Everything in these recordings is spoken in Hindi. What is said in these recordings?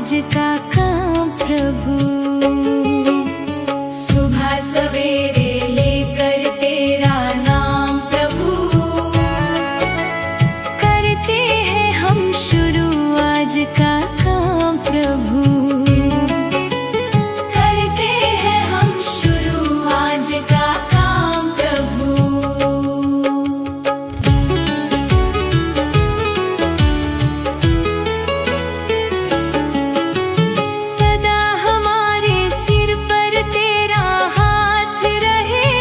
आज का काम प्रभु। सुबह सवेरे लेकर तेरा नाम प्रभु, करते हैं हम शुरू आज का काम प्रभु। करते हैं हम शुरू आज का काम प्रभु। सदा हमारे सिर पर तेरा हाथ रहे,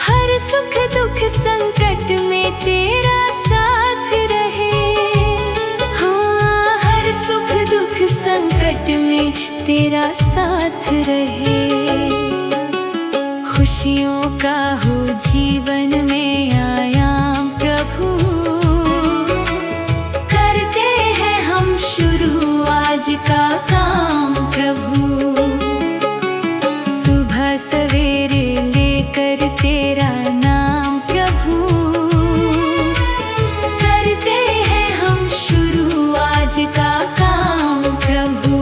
हर सुख दुख संकट में तेरा साथ रहे। हाँ, हर सुख दुख संकट में तेरा साथ रहे। खुशियों का हो जीवन में आयाम प्रभु, करते हैं हम शुरू आज का काम प्रभु। सुबह सवेरे लेकर तेरा नाम प्रभु, करते हैं हम शुरू आज का काम प्रभु।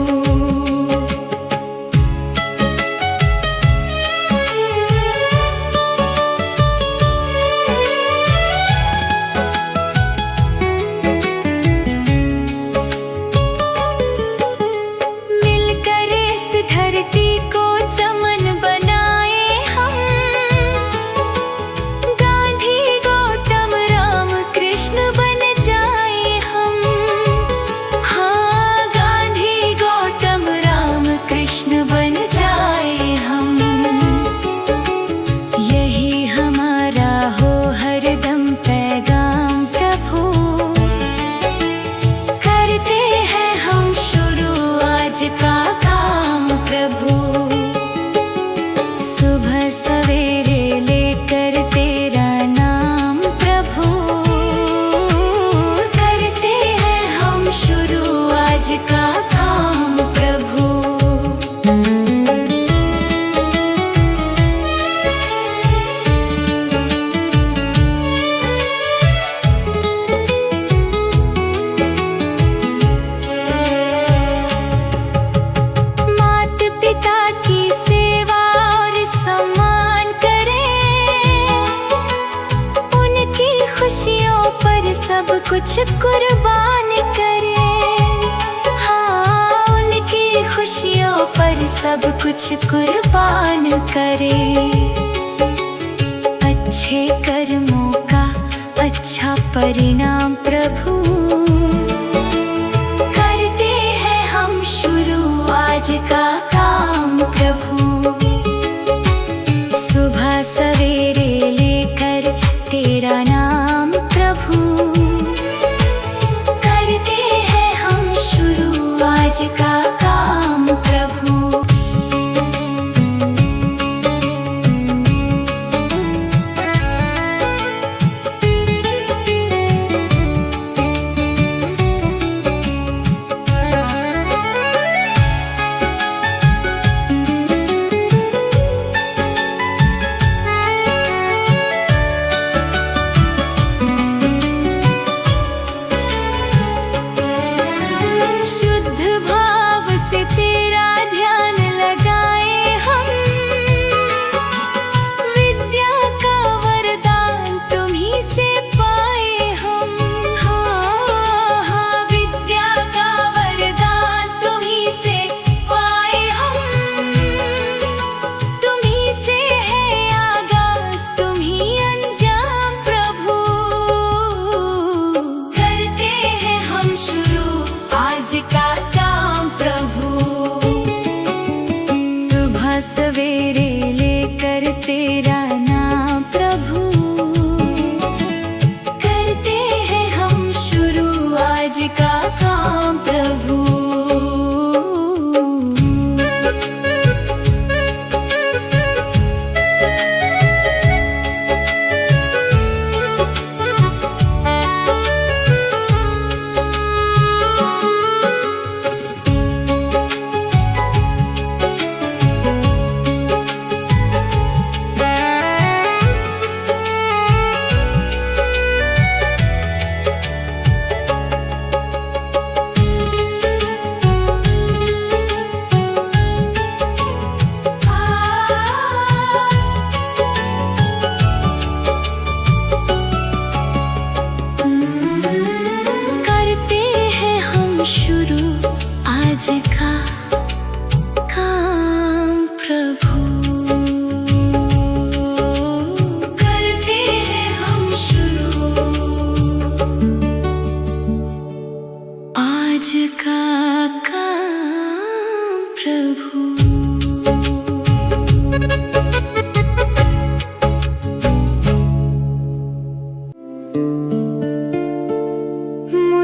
मिलकर इस धरती को चमन बनाए हम, गांधी गौतम राम कृष्ण बन जाए हम। हाँ, गांधी गौतम राम कृष्ण बन जाए हम। यही हमारा हो हरदम पैगाम प्रभु, करते हैं हम शुरू आज का काम प्रभु। सुबह सवेरे लेकर तेरा नाम प्रभु, करते हैं हम शुरू आज का काम प्रभु। माता पिता की सेवा और सम्मान करें, उनकी खुशियों पर सब कुछ कुर्बान करें। हाँ, उनकी खुशियों पर सब कुछ कुर्बान करें। अच्छे कर्मों का अच्छा परिणाम प्रभु, करते हैं हम शुरू आज का काम प्रभु। सुबह सवेरे लेकर तेरा नाम प्रभु, करते हैं हम शुरू आज का काम प्रभु।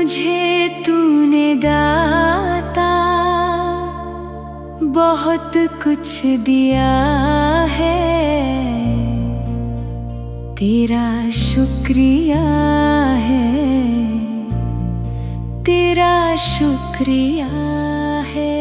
मुझे तूने दाता बहुत कुछ दिया है, तेरा शुक्रिया है, तेरा शुक्रिया है।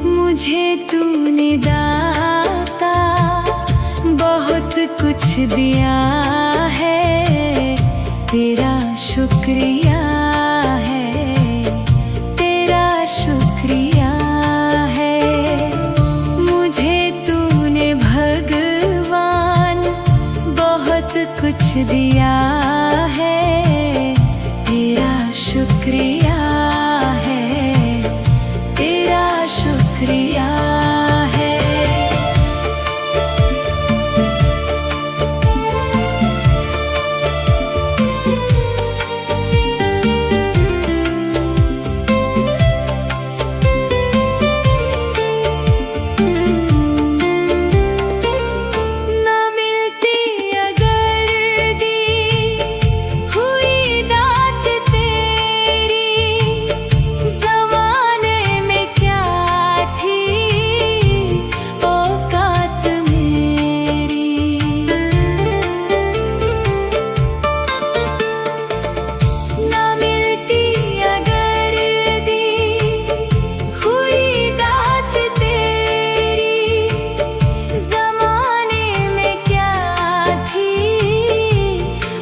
मुझे तूने दाता बहुत कुछ दिया है, तेरा शुक्रिया है, तेरा शुक्रिया है। मुझे तूने भगवान बहुत कुछ दिया है, तेरा शुक्रिया है, तेरा शुक्रिया है। ना मिलती अगर दी हुई दात तेरी, ज़माने में क्या थी औकात मेरी। ना मिलती अगर दी हुई दात तेरी, ज़माने में क्या थी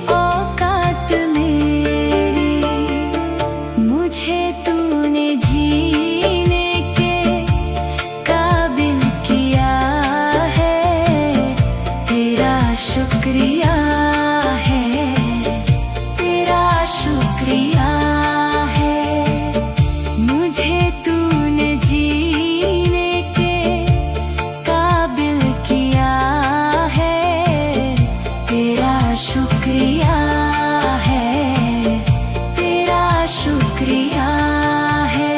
औकात मेरी। मुझे तूने जीने के काबिल किया है, तेरा शुक्रिया है, तेरा शुक्रिया है। मुझे तूने जीने के काबिल किया है, तेरा शुक्रिया है, तेरा शुक्रिया है।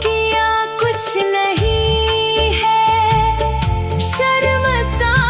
किया कुछ नहीं है, शर्मसार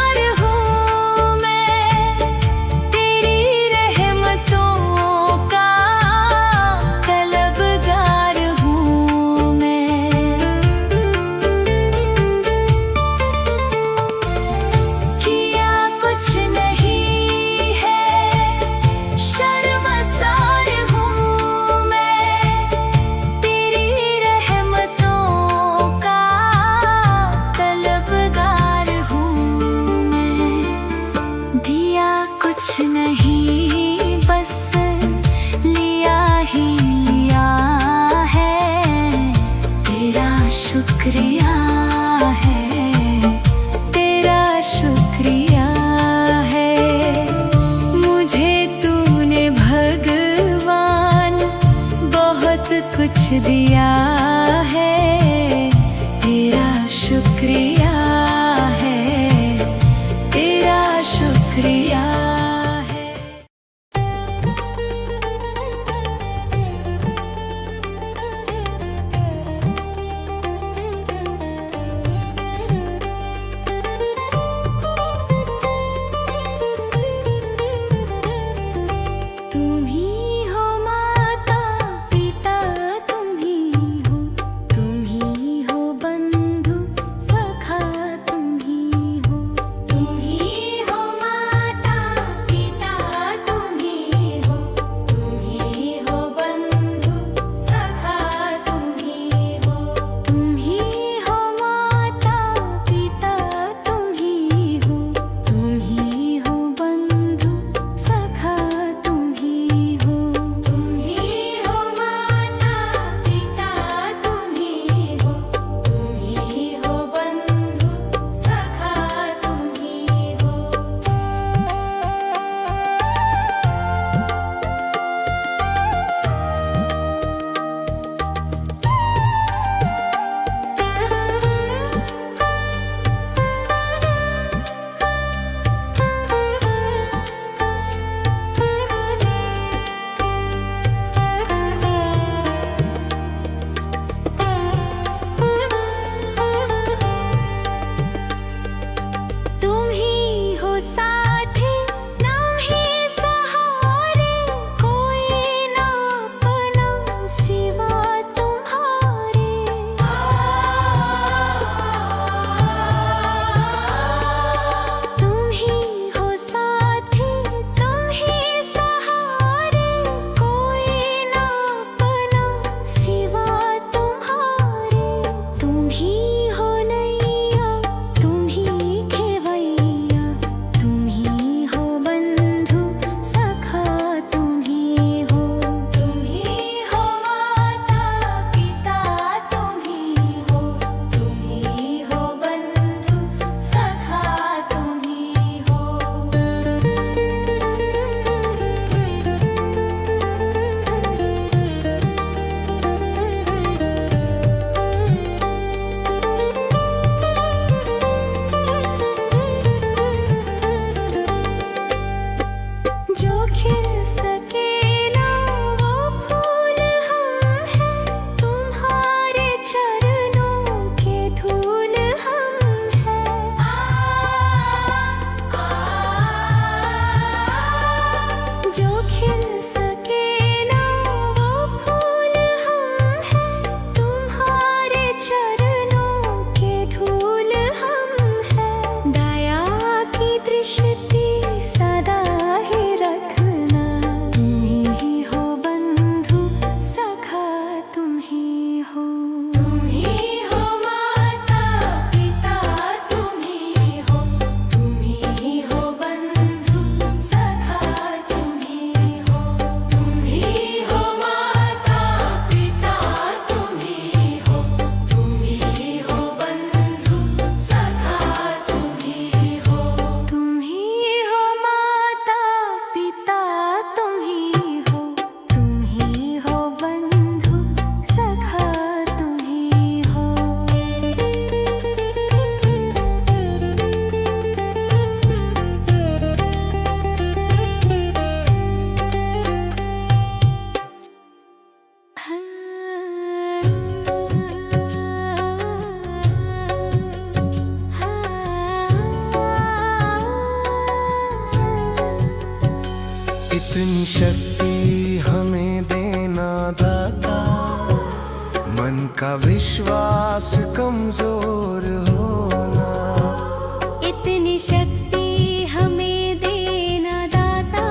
इतनी शक्ति हमें देना दाता, मन का विश्वास कमजोर होना। इतनी शक्ति हमें देना दाता,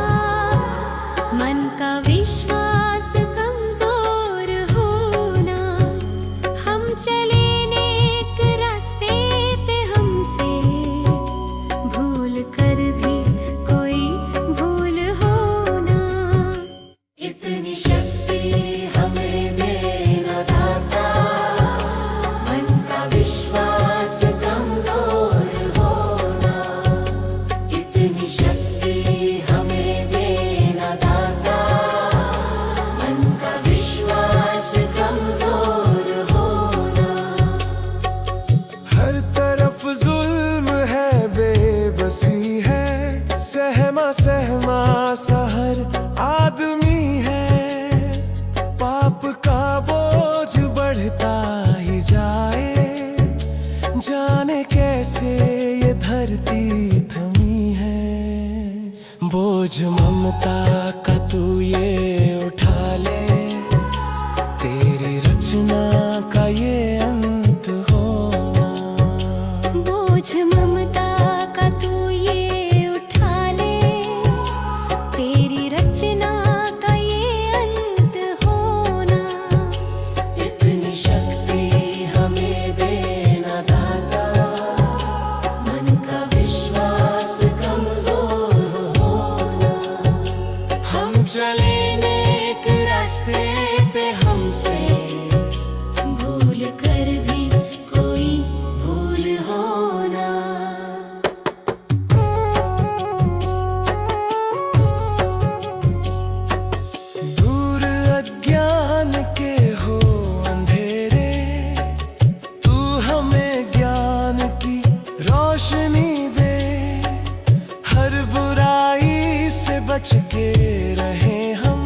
मन का विश्वास कमजोर होना। हम चले नेक रास्ते पे, हमसे भूल कर भी कोई भूल होना। इतनी शक्ति हमें देना दाता, मन का विश्वास कमजोर होना। इतनी शक्ति हमें देना दाता, मन का विश्वास कमजोर होना। हर तरफ जुल्म है, बेबसी है, सहमा सहमा सा हर आदमी है। पाप का बोझ बढ़ता ही जाए, जाने कैसे ये धरती थमी है। बोझ ममता का तू ये उठा ले, तेरी रचना का ये अंत होना। बोझ ममता का तू ये उठा ले, तेरी रचना का ये अंत होना। इतनी शक्ति हमें देना दाता, मन का विश्वास कमजोर होना। हम चले नेक रास्ते पे, हमसे भूल कर भी कोई भूल होना। दूर अज्ञान के हो अंधेरे, तू हमें ज्ञान की रोशनी दे। हर बुराई से बच के रहे हम,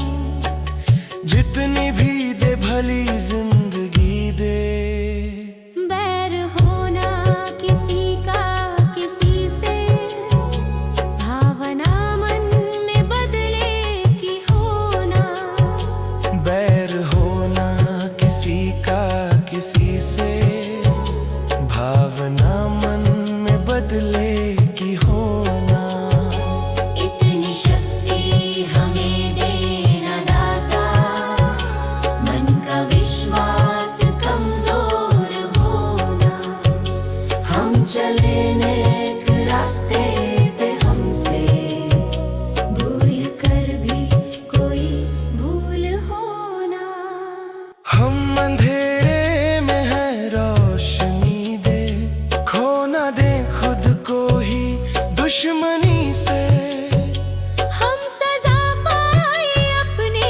जितनी भी दे भली जिंदगी दे। बैर होना किसी का किसी से, भावना मन में बदले की होना। बैर होना किसी का किसी से, भावना मन में बदले की होना। इतनी शक्ति हमें देना दाता, मन का विश्वास कमजोर होना। हम चले नेक रास्ते पे, हमसे भूल कर भी कोई भूल होना। हम अंधेरे में है, रोशनी दे। खो ना दे खुद को ही दुश्मनी से। हम सजा पाए अपने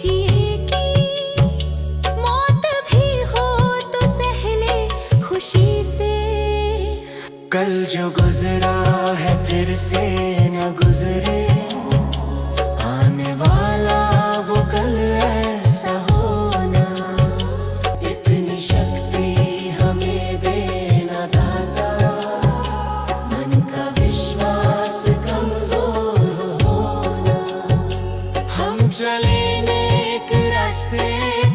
किए की, मौत भी हो तो सह ले खुशी से। कल जो गुजरा है फिर से न गुजरे, आने वाला वो कल ऐसा होना। इतनी शक्ति हमें देना दाता, मन का विश्वास कमजोर होना। हम चले नेक रास्ते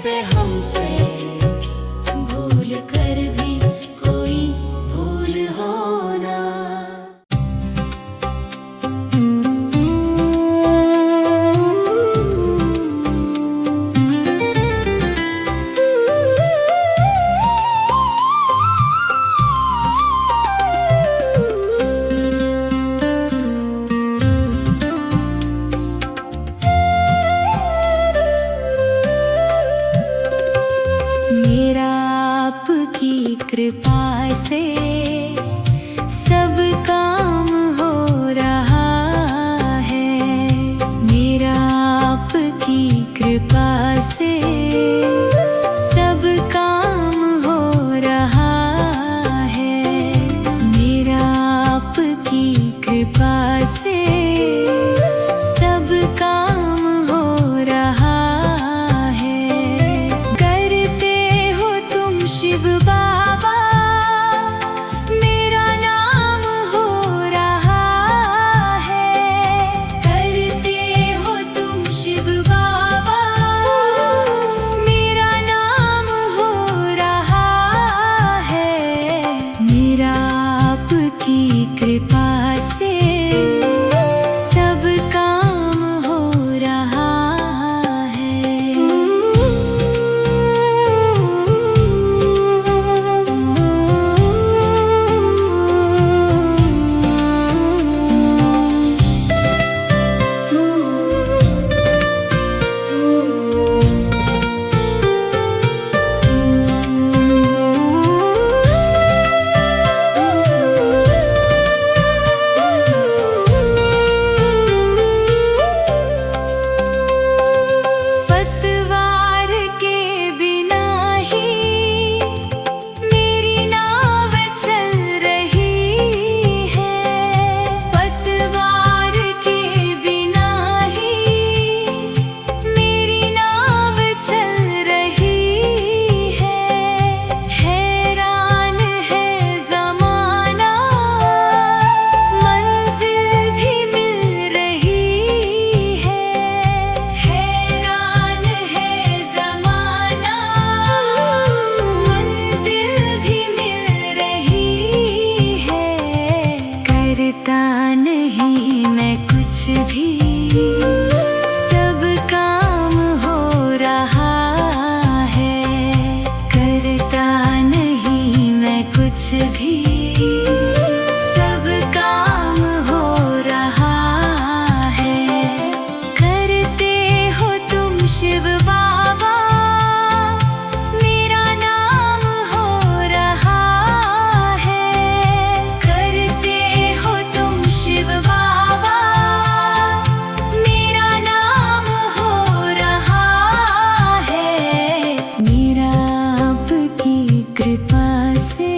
पे, हमसे भूल कर भी कोई भूल होना। की कृपा से सब काम हो रहा है। पतवार के बिना ही मेरी नाव चल रही है। पतवार के बिना ही मेरी नाव चल रही है। हैरान है ज़माना, मंजिल भी मिल रही है। हैरान है ज़माना, मंजिल भी मिल रही है। करता नहीं मैं कुछ भी, सब काम हो रहा है। करता नहीं मैं कुछ भी, सब काम हो रहा है। करते हो तुम शिव बाबा, मेरा नाम हो रहा है। करते हो तुम शिव बाबा, मेरा नाम हो रहा है। मेरा आपकी कृपा से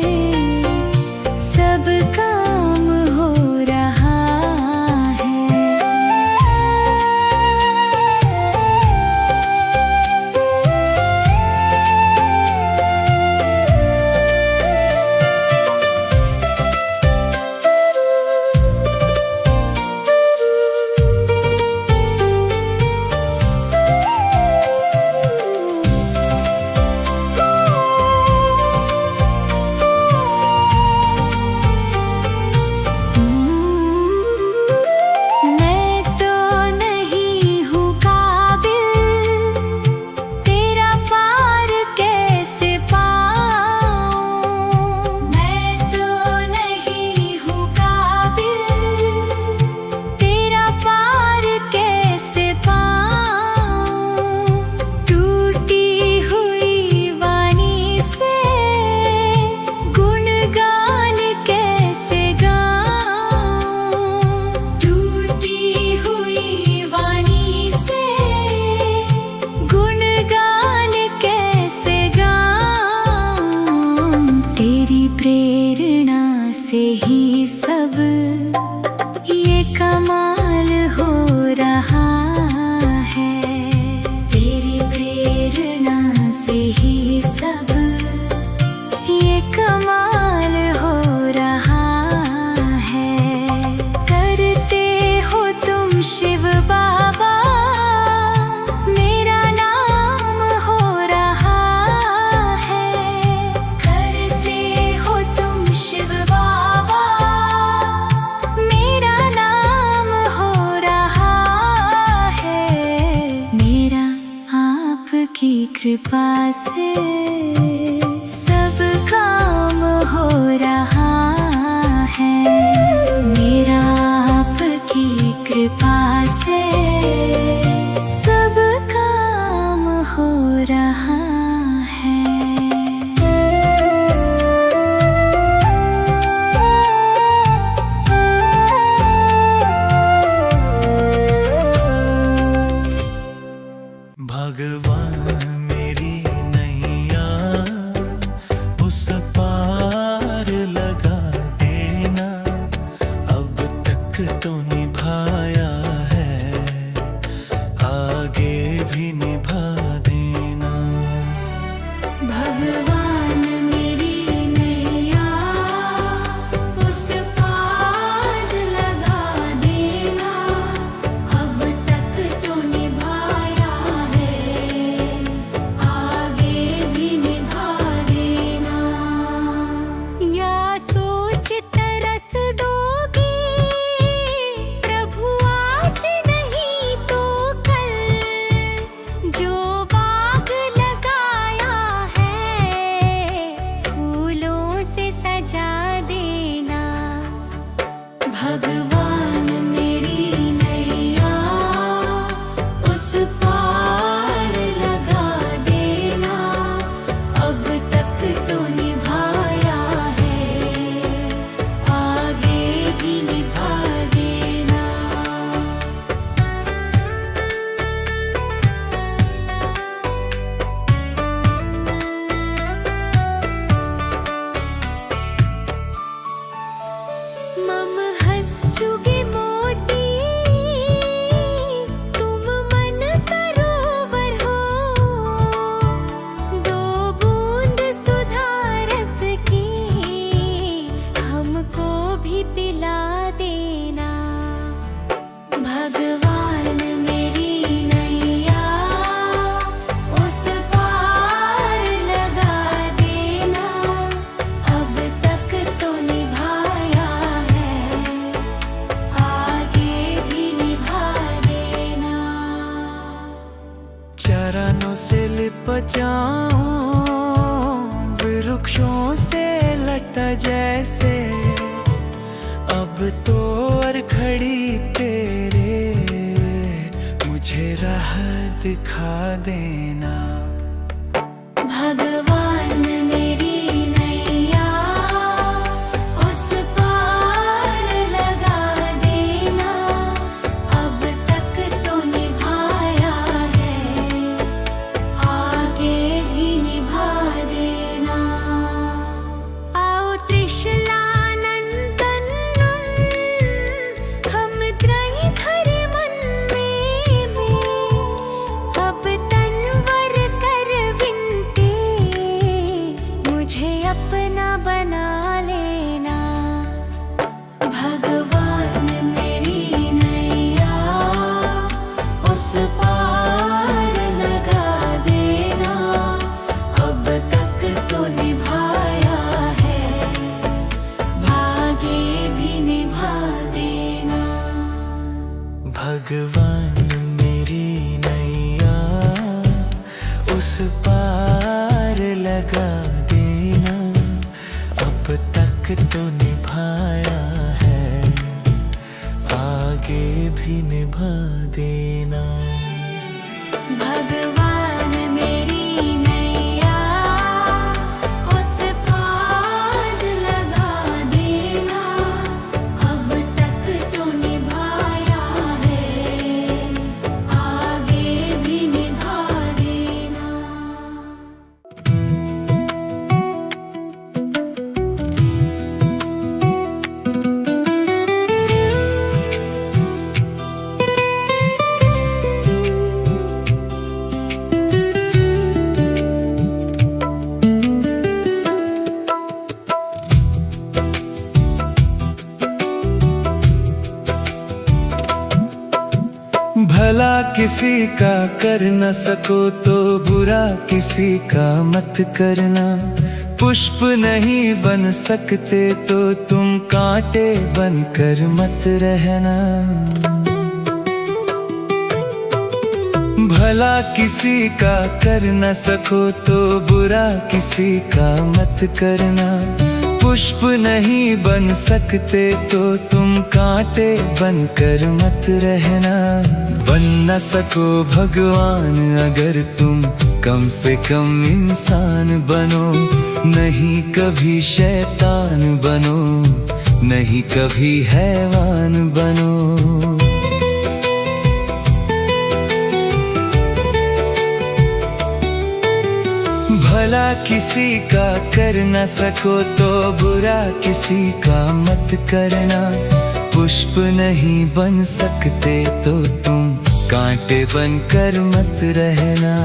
सब काम हो रहा है। मैं तो नहीं हूँ काबिल, तेरा पार कैसे पाऊँ। मैं तो नहीं हूँ काबिल, तेरा पार कैसे पाऊँ। टूटी हुई वाणी से गुणगान कैसे गाऊँ। टूटी हुई वाणी से गुणगान कैसे गाऊँ। तेरी प्रेरणा से ही सब ये कमाल हो रहा है। तेरी प्रेरणा से ही सब ये कमाल हो रहा है। करते हो तुम शिव बाबा, मेरा नाम हो रहा है। करते हो तुम शिव बाबा, मेरा नाम हो रहा है। मेरा आपकी कृपा से सब काम हो रहा है। मेरा आपकी कृपा से सब काम हो रहा है। भगवान मेरी नैया उस पार लगा देना। अब तक तो निभाया है, आगे भी निभा देना। भगवान मेरी नैया उस पार लगा देना। अब तक तो निभाया है, आगे भी निभा देना। या सोच तरस भगवान मेरी नैया उस पार लगा देना, अब तक तो निभाया है, आगे भी निभा देना। मम हंस चुगे मोती, तुम मन सरोवर हो, दो बूंद सुधा रस की हमको भी पिला देना। भगवान मेरी नैया उस पार लगा देना, अब तक तो निभाया है, आगे भी निभा देना। चरणों से लिपट जाऊं वृक्षों से लटा जैसे, अब तो और खड़ी तेरे मुझे राह दिखा देना। भगवान मेरी नैया उस पार लगा देना, अब तक तो निभाया है, आगे भी निभा देना। आओ त्रिशलानंदन हम त्रयी धर मन में, अब तनवर कर विनती मुझे अपना बना लेना। भगवान मेरी नैया उस पार लगा देना, अब तक तो निभाया है, आगे भी निभा देना। भगवान मेरी नैया उस पार लगा देना, अब तक तो निभाया है, आगे भी निभा देना। भगवान मेरी नैया उस पार लगा देना, अब तक तो निभाया है, आगे भी निभा देना। भला किसी का कर न सको तो बुरा किसी का मत करना, पुष्प नहीं बन सकते तो तुम कांटे बनकर मत रहना। भला किसी का कर न सको तो बुरा किसी का मत करना, पुष्प नहीं बन सकते तो तुम कांटे बनकर मत रहना। बन न सको भगवान अगर तुम कम से कम इंसान बनो, नहीं कभी शैतान बनो, नहीं कभी हैवान बनो। भला किसी का कर न सको तो बुरा किसी का मत करना, पुष्प नहीं बन सकते तो तुम कांटे बनकर मत रहना।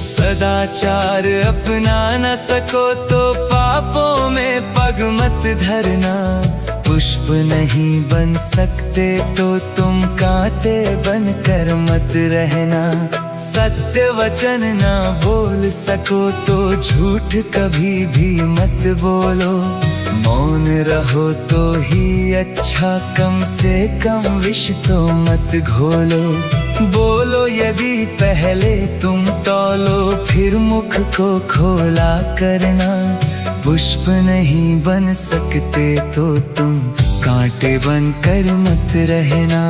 सदाचार अपना न सको तो पापों में पग मत धरना, पुष्प नहीं बन सकते तो तुम कांटे बनकर मत रहना। सत्य वचन ना बोल सको तो झूठ कभी भी मत बोलो। मौन रहो तो ही अच्छा, कम से कम विष तो मत घोलो। बोलो यदि पहले तुम तौलो, फिर मुख को खोला करना। पुष्प नहीं बन सकते तो तुम कांटे बनकर मत रहना।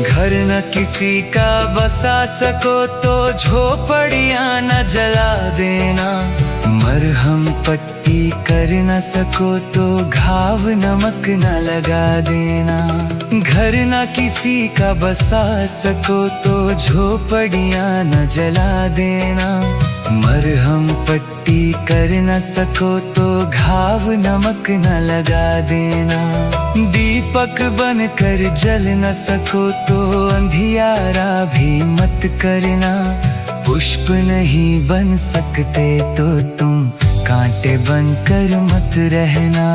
घर न किसी का बसा सको तो झोपड़ियां न जला देना। मरहम पट्टी कर न सको तो घाव नमक न लगा देना। घर न किसी का बसा सको तो झोपड़ियां न जला देना। मरहम पट्टी कर न सको तो घाव नमक न लगा देना। दीपक बनकर जल न सको तो अंधियारा भी मत करना। पुष्प नहीं बन सकते तो तुम कांटे बनकर मत रहना।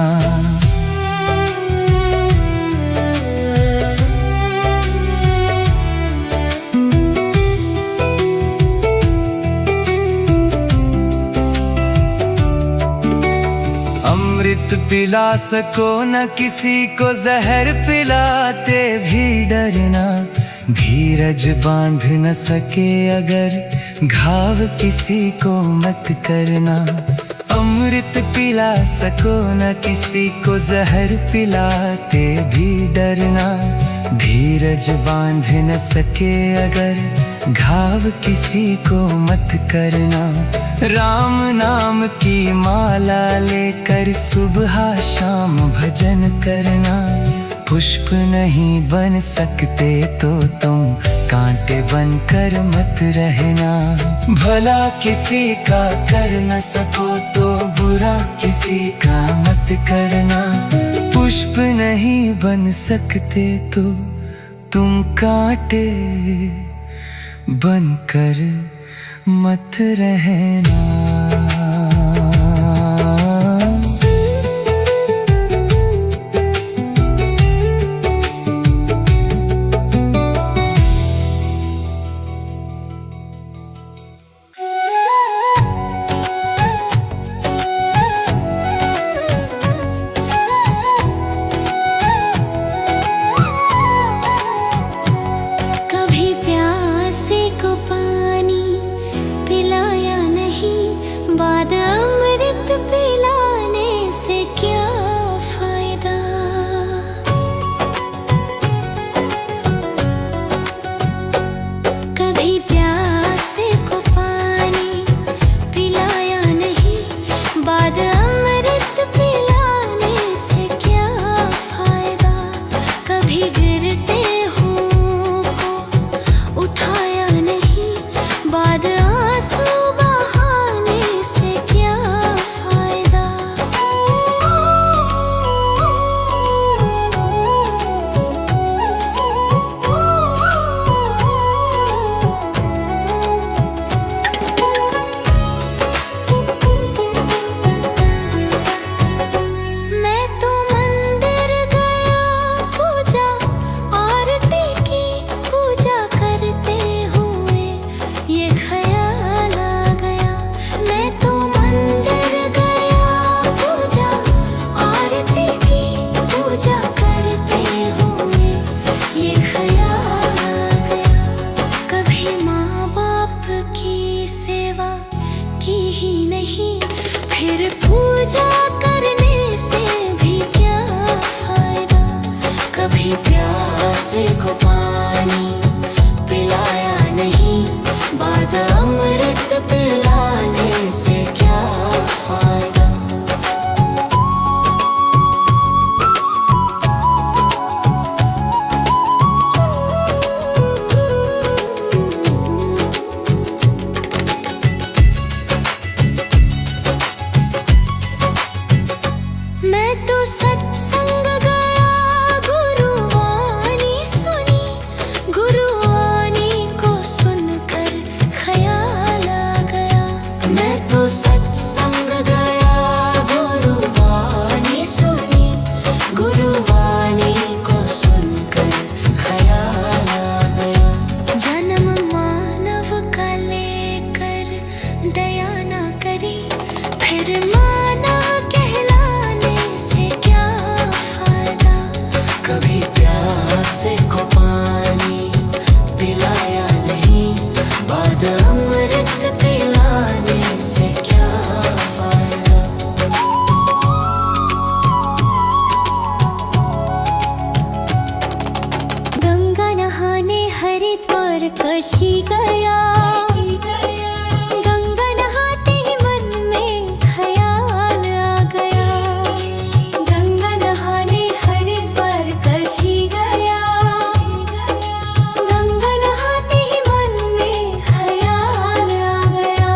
अमृत पिला सको न किसी को, जहर पिलाते भी डरना। धीरज बांध न सके अगर, घाव किसी को मत करना। अमृत पिला सको न किसी को, जहर पिलाते भी डरना। धीरज बांध न सके अगर, घाव किसी को मत करना। राम नाम की माला लेकर सुबह शाम भजन करना। पुष्प नहीं बन सकते तो तुम कांटे बनकर मत रहना। भला किसी का कर न सको तो बुरा किसी का मत करना। पुष्प नहीं बन सकते तो तुम कांटे बनकर मत रहना। कभी प्यासे को पानी पिलाया नहीं, बाद अमृत पिलाने से क्या फायदा। कभी प्यासे को पानी पिलाया नहीं, बाद अमृत पिलाने से क्या फायदा। कभी गिरते हुओं को उठाया नहीं, बाद आंसू बहाने से क्या फायदा। मैं तो मंदिर गया पूजा आरती की, पूजा करते हुए ये ख्याल आ गया। मैं तो मंदिर गया पूजा आरती की, पूजा करते हुए ये ख्याल आ गया। कभी माँ बाप की सेवा की ही नहीं, फिर पूजा करने से भी क्या फायदा। कभी प्यासे को पानी पिलाया नहीं, बाद अमृत पिलाने से क्या फायदा। गया। गंगा नहाते ही मन में ख्याल आ गया। गंगा नहाने हरिद्वार काशी गया। गंगा नहाते ही मन में ख्याल आ गया।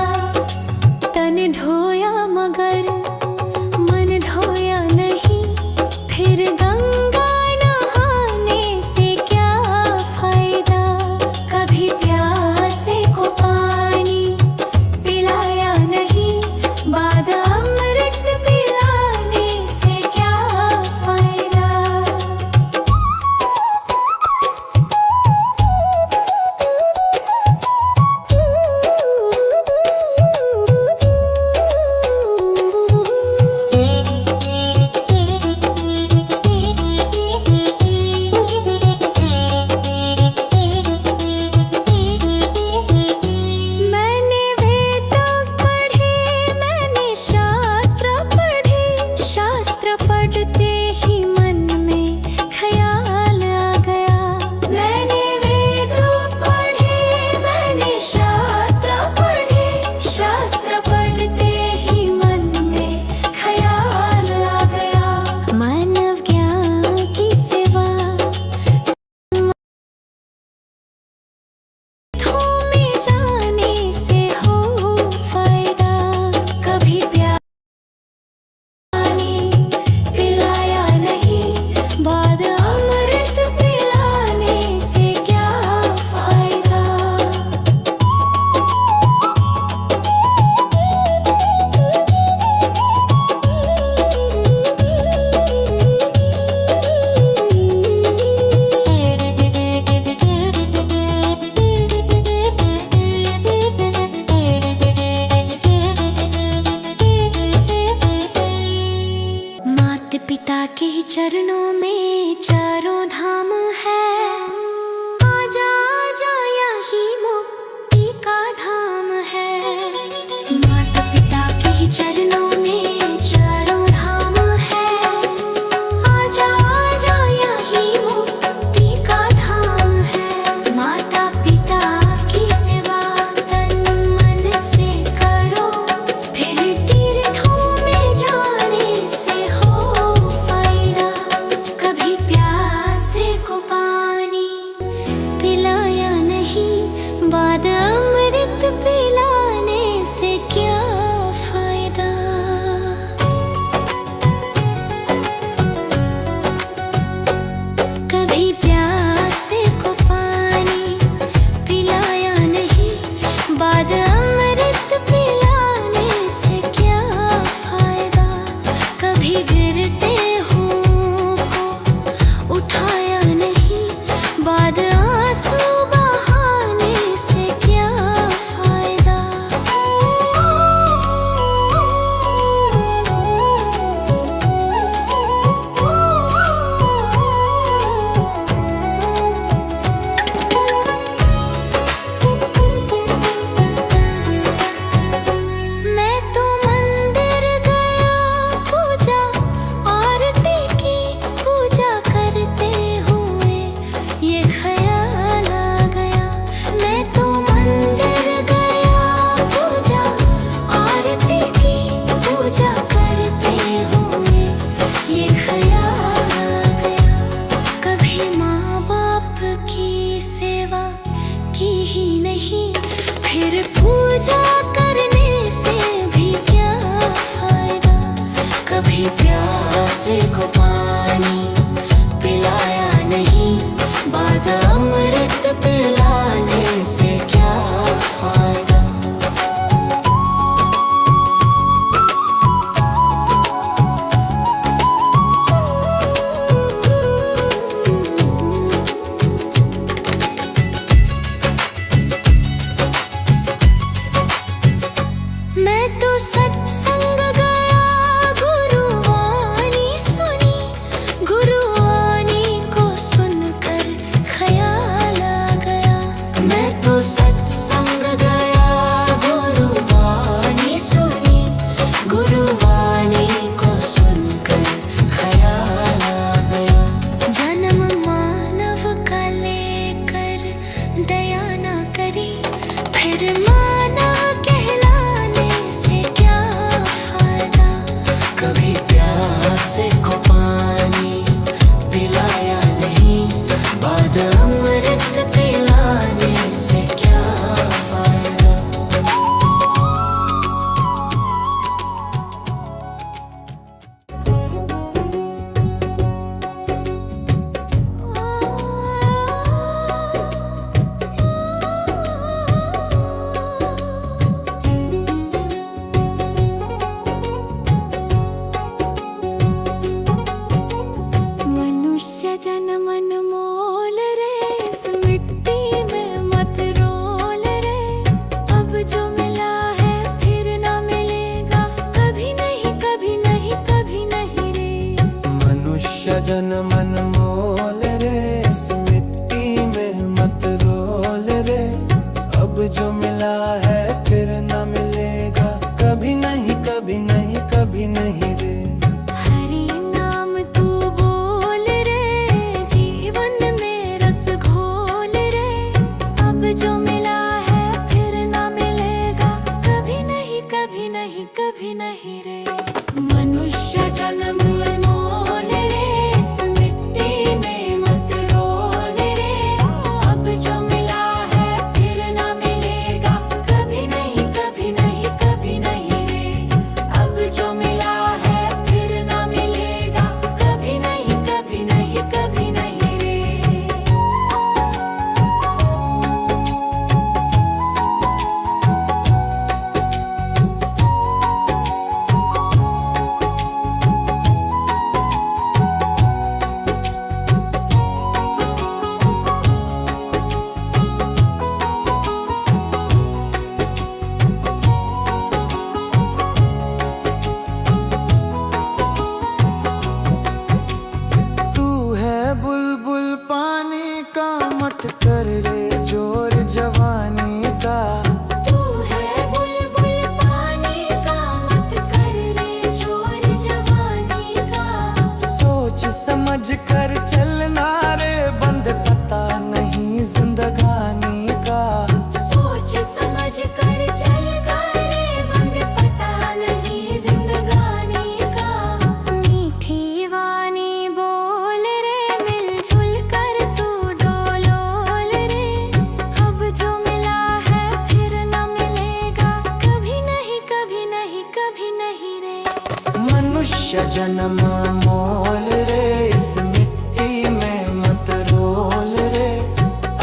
तन धोया मगर मन धोया नहीं, फिर गंगा नहाने से क्या फायदा। कभी प्यासे को पानी पिलाया नहीं, बाद अमृत पिलाने से क्या फायदा। मैंने वेद पढ़े, मैंने शास्त्र पढ़े। शास्त्र पढ़ते ही मन में ख्याल आ गया। मैंने वेद पढ़े, मैंने शास्त्र पढ़े। शास्त्र पढ़ते ही मन में ख्याल आ गया। मानव ज्ञान की सेवा में जाने से हो फायदा। कभी पानी पिलाया नहीं, बाद अमृत पिलाने से क्या फायदा। माता पिता के ही चरणों में चारों धाम है। आजा आजा यही मुक्ति का धाम है। माता पिता के ही चरणों में चारों धाम है। आजा आजा यही मुक्ति का धाम है। माता पिता की सेवा तन मन से करो, फिर तीर्थों में जाने से हो फायदा। कभी प्यासे को पानी पिलाया नहीं, बाद अमृत पिलाने से क्या फायदा। कभी प्यासे को पानी पिलाया नहीं, बाद अमृत पिलाने से क्या फायदा। कभी गिरते हुओं को उठाया नहीं, बाद आंसू बहाने से क्या फायदा। मैं तो मंदिर गया, पूजा आरती की। पूजा करते हुए ये ख्याल आ गया। मैं तो मंदिर गया, पूजा आरती की। पूजा करते हुए ये ख्याल आ गया। कभी माँ बाप की सेवा की ही नहीं, फिर पूजा करने से भी क्या फायदा। कभी प्यासे को पानी पिलाया नहीं, बाद अमृत पिलाने से क्या फायदा। शर्माना कहलाने से क्या फायदा। कभी प्यासे को पानी पिलाया नहीं, बाद अमृत पिलाने से क्या फायदा। मनुष्य जन्म अनमोल रे, इस मिट्टी में मत रोल रे। अब जो मिला है फिर ना मिलेगा, कभी नहीं कभी नहीं कभी नहीं रे। मनुष्य जन्म अनमोल रे, इस मिट्टी में मत रोल रे। अब जो मिला है फिर न मिलेगा, कभी नहीं कभी नहीं कभी नहीं रे। हरि नाम तू बोल रे, जीवन में रस घोल रे। अब जो मिला है फिर ना मिलेगा, कभी नहीं कभी नहीं कभी नहीं रे। मनुष्य जन्म अनमोल रे, इस मिट्टी में मत रोल रे। अब जो मिला है फिर ना मिलेगा, कभी नहीं कभी नहीं कभी नहीं रे। अब जो मिला है फिर ना मिलेगा, कभी नहीं कभी नहीं कभी नहीं रे। तू है बुलबुल पानी का, मत कर रे जोर जवानी का। तू है बुलबुल पानी का, मत कर रे जोर जवानी का। सोच समझ कर चलना रे, बंद पता नहीं जिंदगानी का। सोच समझ कर चल करे, बंद पता नहीं जिंदगानी का। मीठी वाणी बोल रे, मिलजुल कर तू डोलोल रे। अब जो मिला है फिर ना मिलेगा, कभी नहीं कभी नहीं कभी नहीं रे। मनुष्य जन्म मोल रे, इस मिट्टी में मत रोल रे।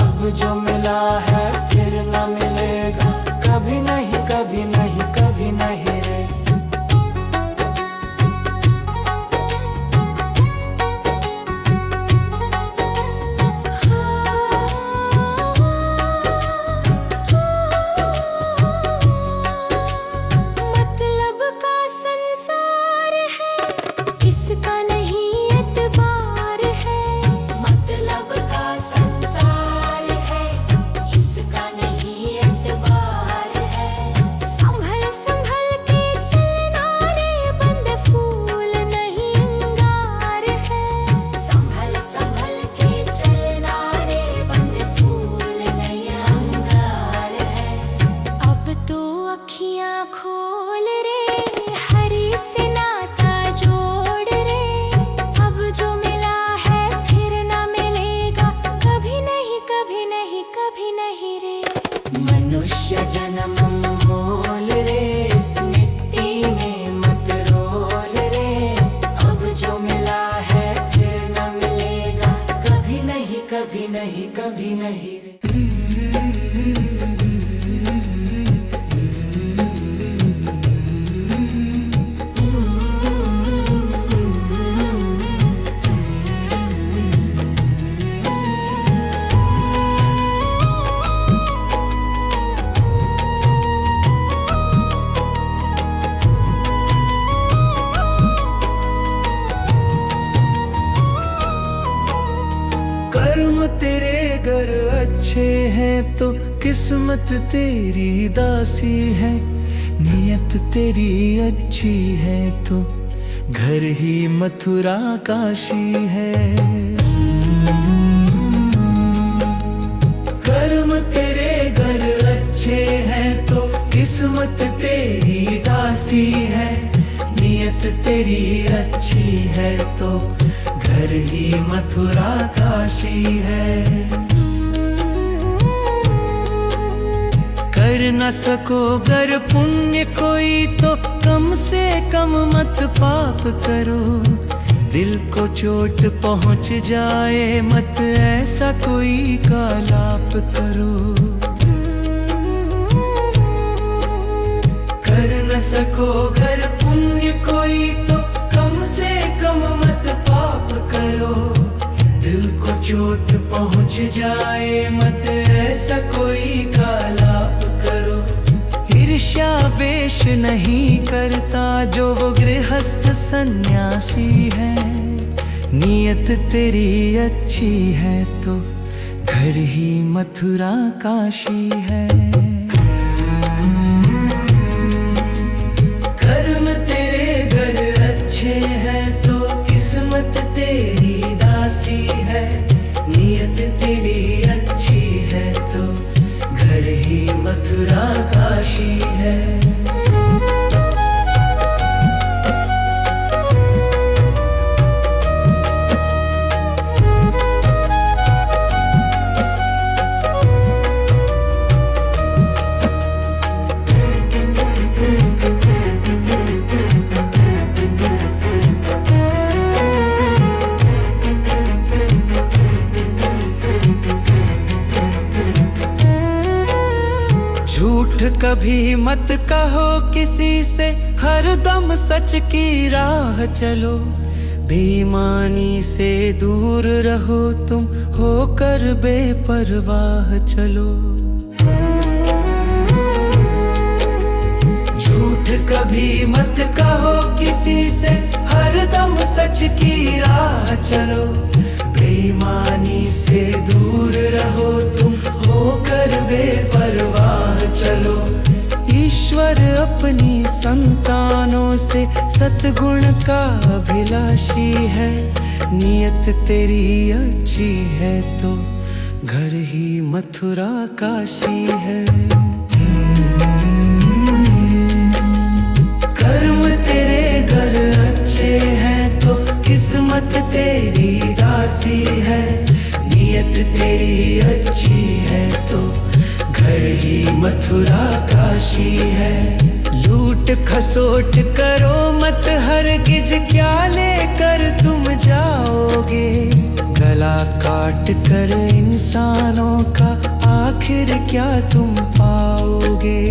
अब जो मिला है फिर न मिलेगा, कभी नहीं कभी नहीं कभी नहीं रे। मतलब का संसार है, इसका नहीं एतबार है। मतलब का संसार है, इसका नहीं एतबार है। संभल संभल के चलना रे, बंद फूल नहीं अंगार है। संभल संभल के चलना रे, बंद फूल नहीं अंगार है। अब तो अखियां खोल रे, हरि से नाता जोड़ रे। अब जो मिला है फिर ना मिलेगा, कभी नहीं कभी नहीं कभी नहीं रे। मनुष्य जन्म मोल रे, इस मिट्टी में मत रोल रे। अब जो मिला है फिर ना मिलेगा, कभी नहीं कभी नहीं कभी नहीं रे। कर्म तेरे घर अच्छे हैं तो किस्मत तेरी दासी है। नियत तेरी अच्छी है तो घर ही मथुरा काशी है। कर्म तेरे घर अच्छे हैं किस्मत तेरी दासी है, नियत तेरी अच्छी है तो घर ही मथुरा काशी है। कर न सको गर पुण्य कोई तो कम से कम मत पाप करो। दिल को चोट पहुंच जाए मत ऐसा कोई कालाप करो। कर न सको गर पुण्य कोई तो कम से कम मत पाप करो। दिल को चोट पहुंच जाए मत ऐसा कोई कालाप करो। ईर्ष्या वेश नहीं करता जो वो गृहस्थ सन्यासी है। नियत तेरी अच्छी है तो घर ही मथुरा काशी है। कर्म तेरे घर अच्छे हैं तो किस्मत तेरी दासी है। नियत तेरी अच्छी है तो घर ही मथुरा काशी है। झूठ कभी मत कहो किसी से, हरदम सच की राह चलो। बेईमानी से दूर रहो तुम, होकर बेपरवाह चलो। झूठ कभी मत कहो किसी से, हरदम सच की राह चलो। बेईमानी से दूर रहो तुम, होकर बेपरवाह चलो। ईश्वर अपनी संतानों से सतगुण का अभिलाषी है। नियत तेरी अच्छी है तो घर ही मथुरा काशी है। कर्म तेरे घर अच्छे हैं तो किस्मत तेरी दासी है। नियत तेरी अच्छी है तो घर ही मथुरा काशी है। लूट खसोट करो मत हरगिज, क्या लेकर तुम जाओगे। गला काट कर इंसानों का आखिर क्या तुम पाओगे।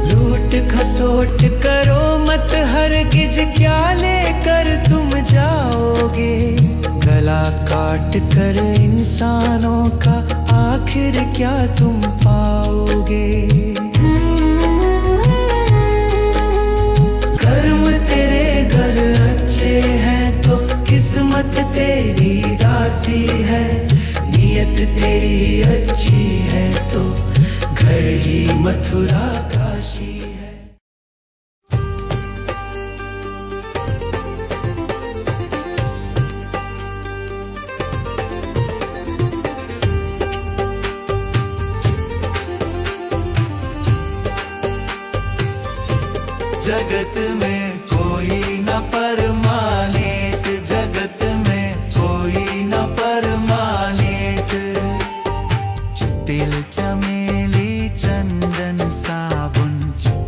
लूट खसोट करो मत हरगिज, क्या लेकर तुम जाओगे। गला काट कर इंसानों का आखिर क्या तुम पाओगे। कर्म तेरे घर अच्छे हैं तो किस्मत तेरी दासी है। नियत तेरी अच्छी है तो घर ही मथुरा काशी है। जगत में कोई न परमानेंट, जगत में कोई न परमानेंट। तिल चमेली चंदन साबुन,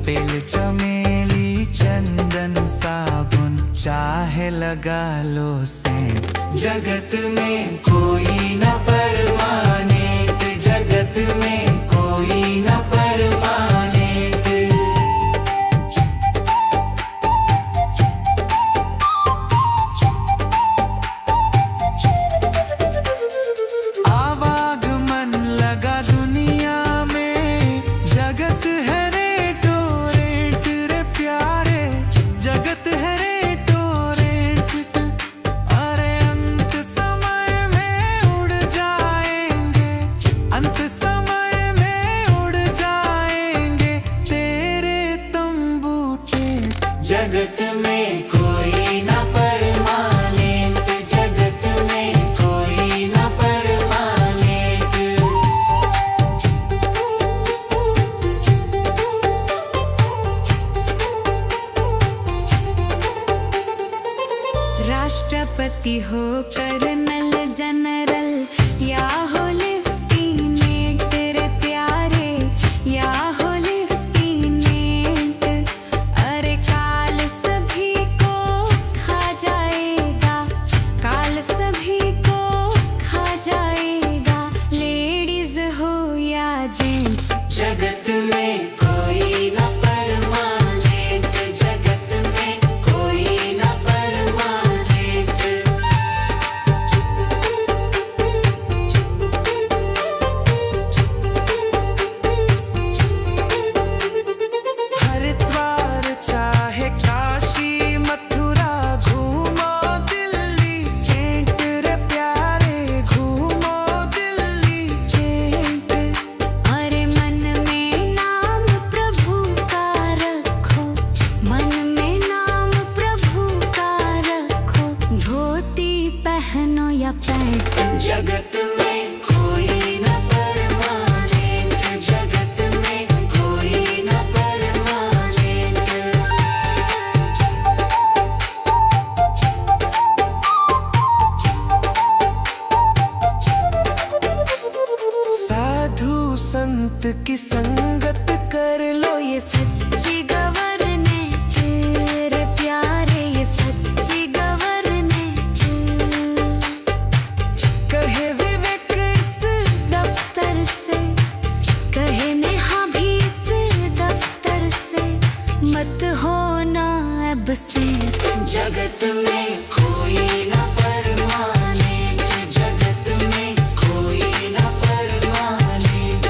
तिल चमेली चंदन साबुन, चाहे लगा लो सेंट। जगत में कोई न परमानेंट, जगत में कोई न परमानेंट। जा पति हो कर्नल जनरल या हो लेफ्टिनेंट रे प्यारे, या हो लेफ्टिनेंट। अरे काल सभी को खा जाएगा, काल सभी को खा जाएगा, लेडीज हो या जेंट्स। जगत में कोई न परमानेंट, जगत में कोई न परमानेंट। हरिद्वार चाहे काशी मथुरा, घूमो दिल्ली कैंट रे प्यारे, घूमो दिल्ली कैंट। अरे मन में नाम प्रभु का रखो, मन में नाम प्रभु का रखो, धोती पहनो या पैंट। जगत में कोई न परमानेंट, जगत में कोई न परमानेंट। साधु संत की संगत कर लो, ये सच्ची गवर्नेंट रे प्यारे, ये सच्ची गवर्नेंट। कहे विवेक इस दफ्तर से, कहे नेहा भी इस दफ्तर से, मत होना एब्सेंट। जगत में कोई न परमानेंट, जगत में कोई न परमानेंट।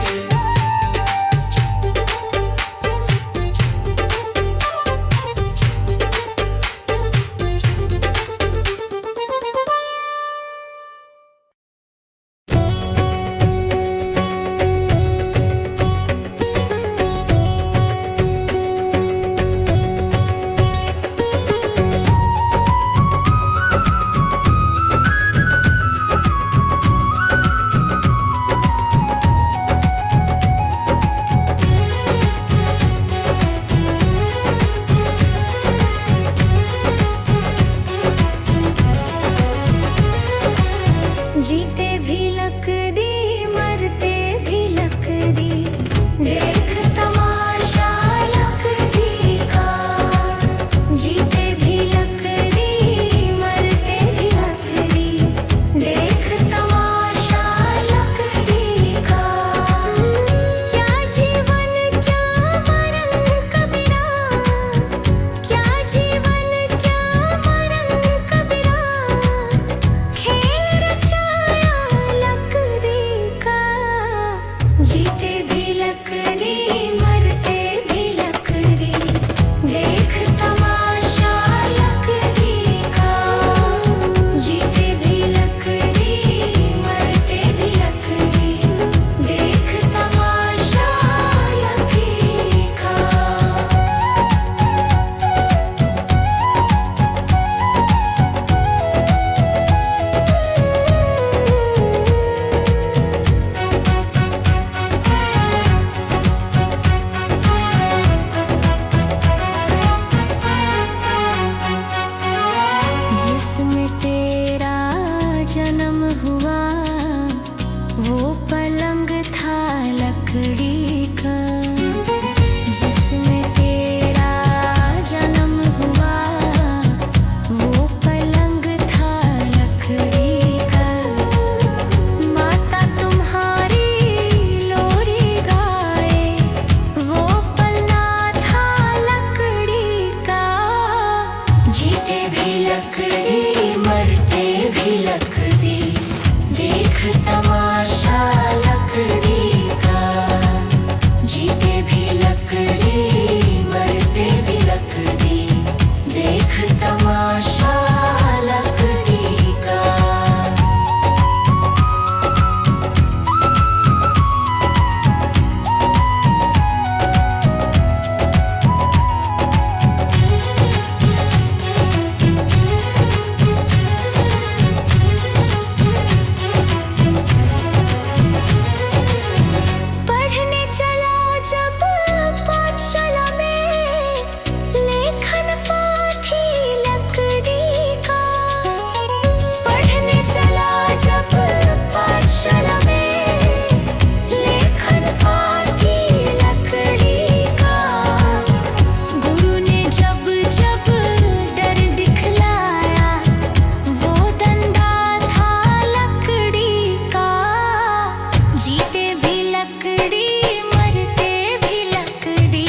लकड़ी मरते भी लकड़ी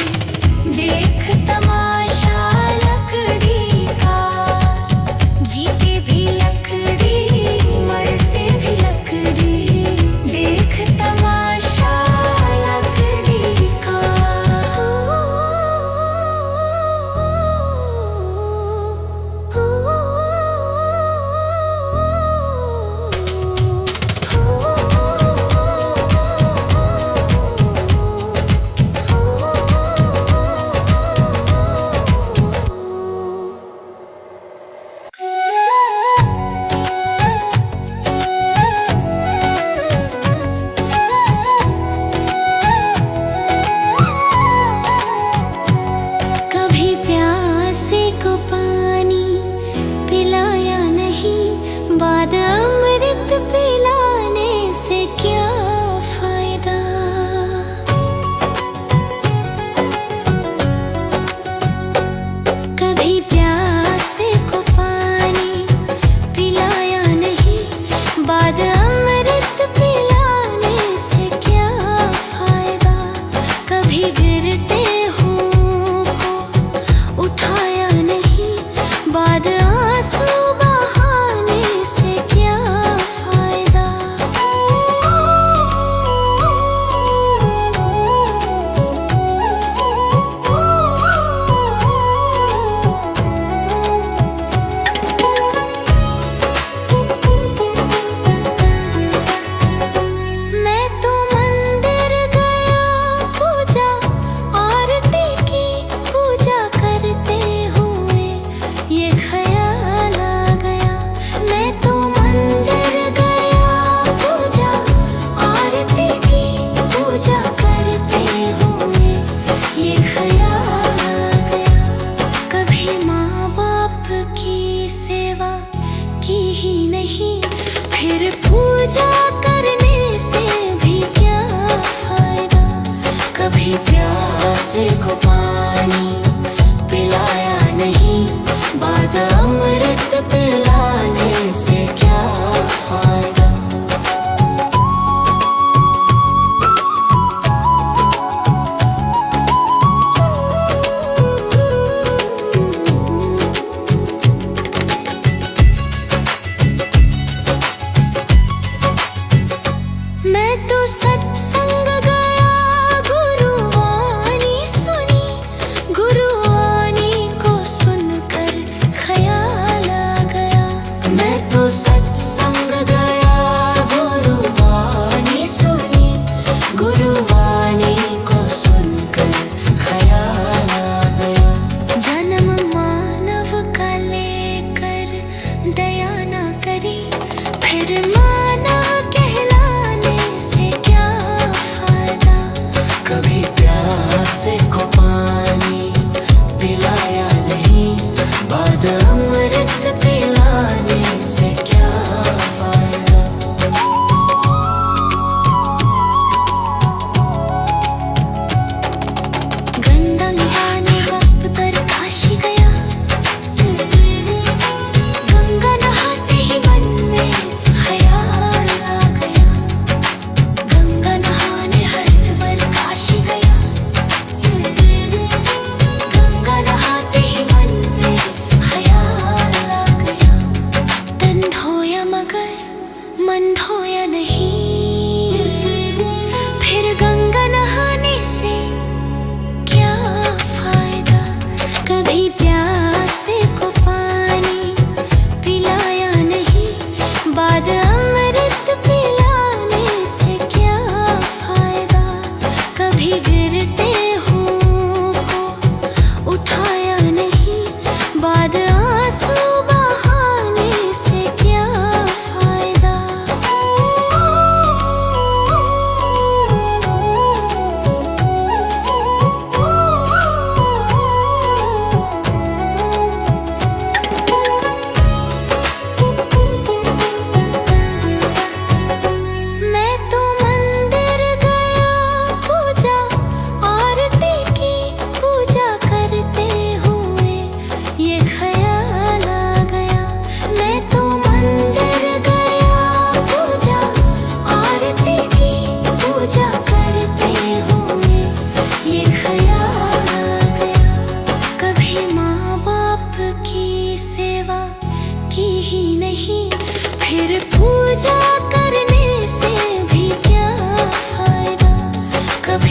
देख तमाशा लकड़ी का जीते भी लकड़ी मरते भी लकड़ी देख तमाशा लकड़ी का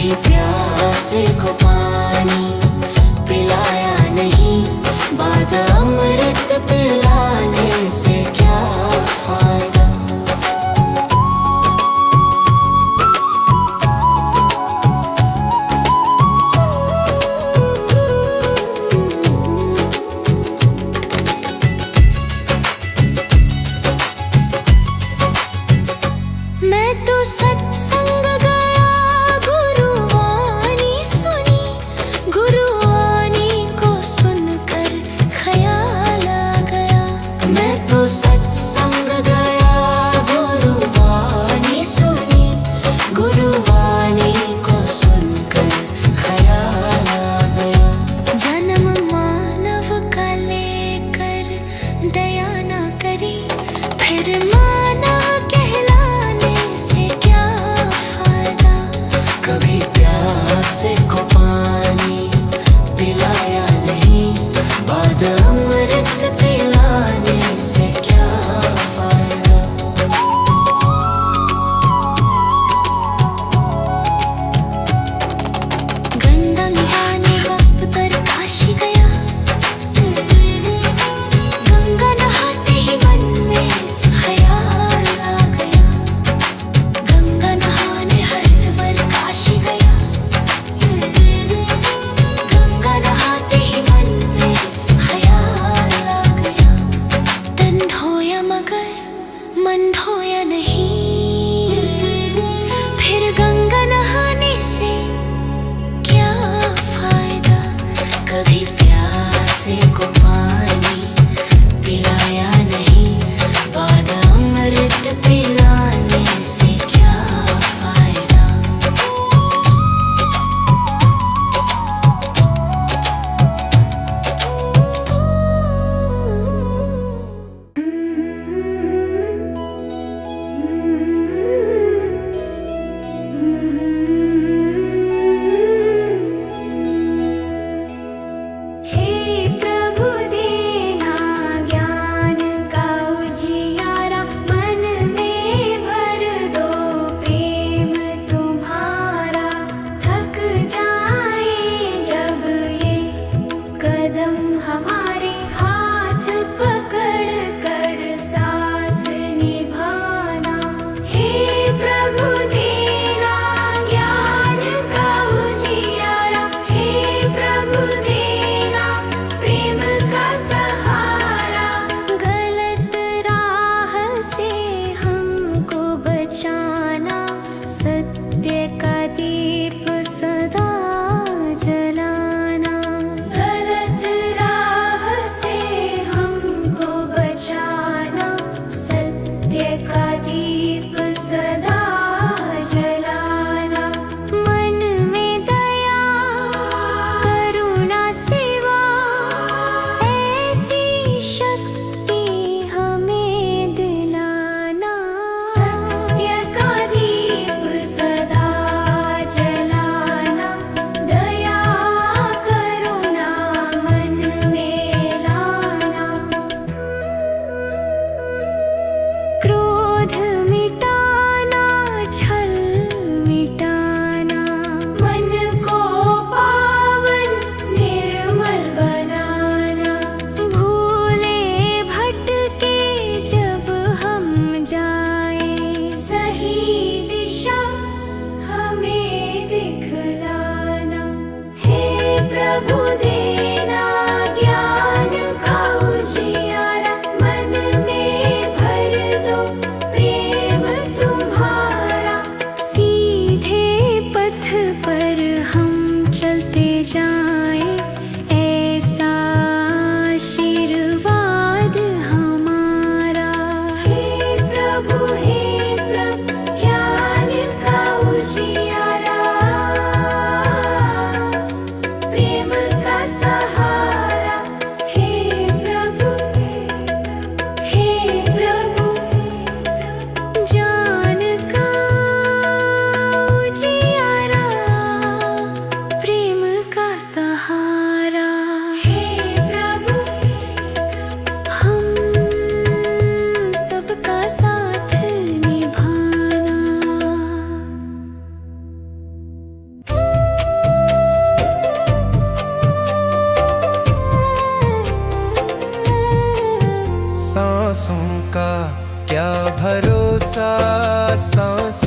कभी प्यासे को पानी पिलाया नहीं, बाद अमृत पिलाने से क्या फायदा। मैं तो सत्संग गया, गुरुवाणी सुनी, गुरुवाणी को सुनकर ख्याल आ गया। मैं तो सत्संग गया, गुरुवाणी सुनी, गुरुवाणी को सुनकर ख्याल आ गया। जन्म मानव का लेकर दया ना करी, फिर मानव कहलाने से क्या फायदा। कभी प्यासे को पानी पिलाया नहीं, बाद अमृत पिलाने से क्या फायदा। गंगा नहाने वक्त पर काशी गया, गंगा नहाते ही मन में ख्याल आ गया। गंगा नहाने हरिद्वार काशी गया, गंगा नहाते ही मन में ख्याल आ गया। तन धोया मगर मन धोया नहीं, फिर गंगा नहाने से क्या फायदा। कभी प्यासे को पानी पिलाया नहीं, बाद अमृत पिलाने से क्या फायदा। हे प्रभु देना ज्ञान का उजियारा, मन में भर दो प्रेम तुम्हारा। थक जाए जब ये कदम हमारे, हाथ पकड़ कर साथ निभाना। हे प्रभु देना ज्ञान का उजियारा, हे प्रभु देना प्रेम का सहारा। गलत राह से हमको बचाना, सत्य का दीप सदा जलाना। गलत राह से हमको बचाना, सत्य का दीप सदा जलाना। मन में दया करुणा सेवा, ऐसी शक्ति हमें दिलाना। सत्य का दीप सदा जलाना, दया करुणा मन में लाना। क्रोध मिटाना, छल मिटाना, मन को पावन निर्मल बनाना। भूले भटके जब हम जाए, सही दिशा हमें दिखलाना। हे प्रभु देना ज्ञान का उजियारा, मन में भर दो प्रेम तुम्हारा। सीधे पथ पर हम चलते जाए, ऐसा आशीर्वाद हमारा। हे प्रभु ज्ञान का उजियारा, प्रेम का भरोसा सांस